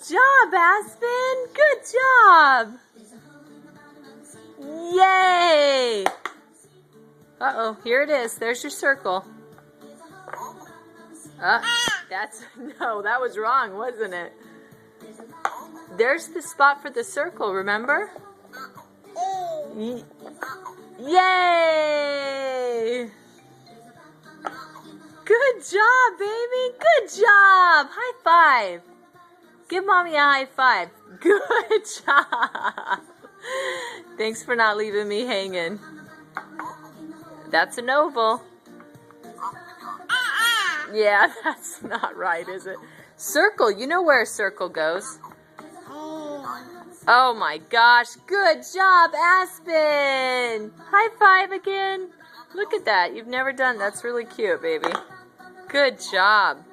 job, Aspen. Good job. Yay. Uh-oh, here it is. There's your circle. No, that was wrong, wasn't it? There's the spot for the circle, remember? Yay! Good job, baby. Good job. High five. Give Mommy a high five. Good job. Thanks for not leaving me hanging. That's an oval. Yeah, that's not right, is it? Circle. You know where a circle goes. Oh my gosh. Good job, Aspen. High five again. Look at that. You've never done. That's really cute, baby. Good job.